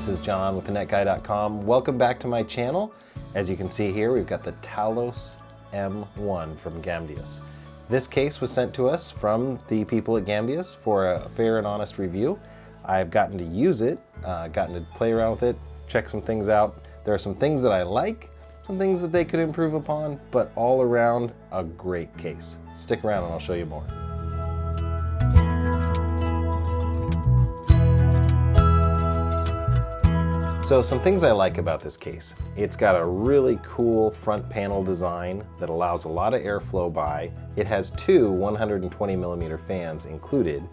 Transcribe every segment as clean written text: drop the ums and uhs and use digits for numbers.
this is John with thenetguy.com. Welcome back to my channel. As you can see here, we've got the Talos M1 from Gamdias. This case was sent to us from the people at Gamdias for a fair and honest review. I've gotten to use it, gotten to play around with it, check some things out. There are some things that I like, some things that they could improve upon, but all around a great case. Stick around and I'll show you more. So some things I like about this case. It's got a really cool front panel design that allows a lot of airflow by. It has two 120mm fans included,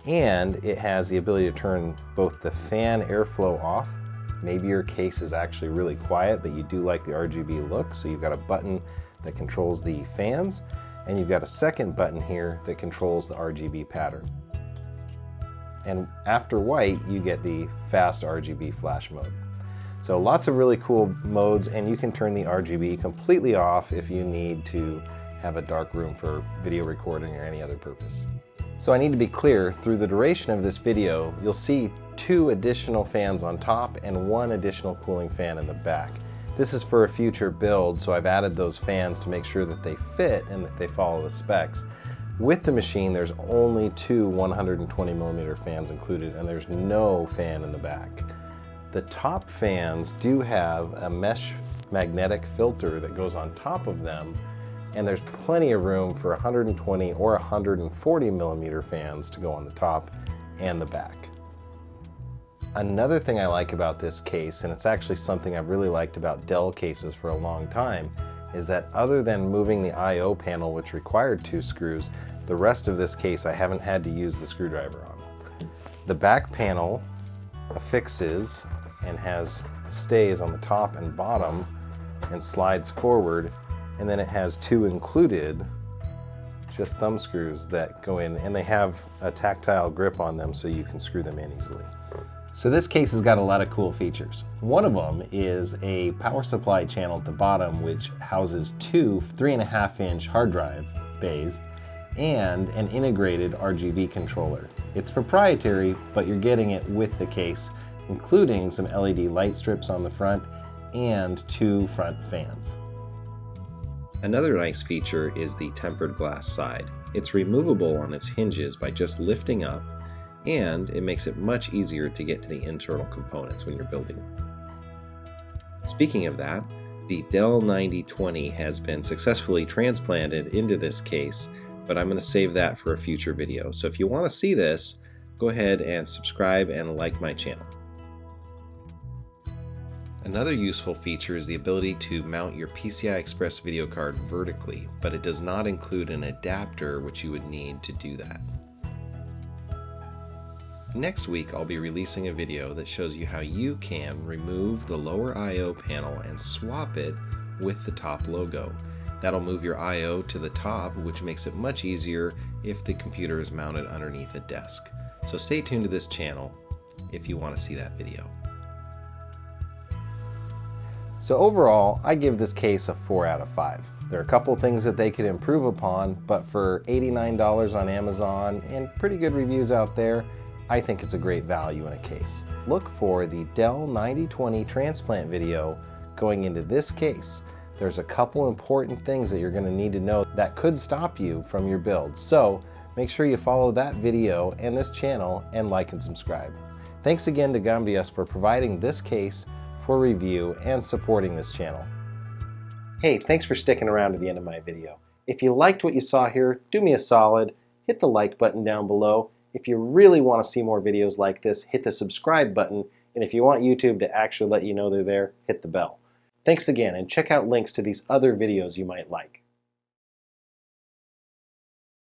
and it has the ability to turn both the fan airflow off. Maybe your case is actually really quiet, but you do like the RGB look, so you've got a button that controls the fans, and you've got a second button here that controls the RGB pattern. And after white, you get the fast RGB flash mode. So lots of really cool modes, and you can turn the RGB completely off if you need to have a dark room for video recording or any other purpose. So I need to be clear, through the duration of this video, you'll see two additional fans on top and one additional cooling fan in the back. This is for a future build, so I've added those fans to make sure that they fit and that they follow the specs. With the machine, there's only two 120mm fans included, and there's no fan in the back. The top fans do have a mesh magnetic filter that goes on top of them, and there's plenty of room for 120 or 140mm fans to go on the top and the back. Another thing I like about this case, and it's actually something I've really liked about Dell cases for a long time, is that other than moving the I/O panel, which required two screws, the rest of this case I haven't had to use the screwdriver on. The back panel affixes and has stays on the top and bottom and slides forward, and then it has two included just thumb screws that go in, and they have a tactile grip on them so you can screw them in easily. So this case has got a lot of cool features. One of them is a power supply channel at the bottom, which houses two 3.5-inch hard drive bays and an integrated RGB controller. It's proprietary, but you're getting it with the case, including some LED light strips on the front and two front fans. Another nice feature is the tempered glass side. It's removable on its hinges by just lifting up, and it makes it much easier to get to the internal components when you're building. Speaking of that, the Dell 9020 has been successfully transplanted into this case, but I'm going to save that for a future video. So if you want to see this, go ahead and subscribe and like my channel. Another useful feature is the ability to mount your PCI Express video card vertically, but it does not include an adapter, which you would need to do that. Next week, I'll be releasing a video that shows you how you can remove the lower I/O panel and swap it with the top logo. That'll move your I/O to the top, which makes it much easier if the computer is mounted underneath a desk. So stay tuned to this channel if you want to see that video. So overall, I give this case a 4 out of 5. There are a couple things that they could improve upon, but for $89 on Amazon and pretty good reviews out there, I think it's a great value in a case. Look for the Dell 9020 transplant video going into this case. There's a couple important things that you're going to need to know that could stop you from your build. So make sure you follow that video and this channel and like and subscribe. Thanks again to Gamdias for providing this case for review and supporting this channel. Hey, thanks for sticking around to the end of my video. If you liked what you saw here, do me a solid, hit the like button down below. If you really want to see more videos like this, hit the subscribe button, and if you want YouTube to actually let you know they're there, hit the bell. Thanks again, and check out links to these other videos you might like.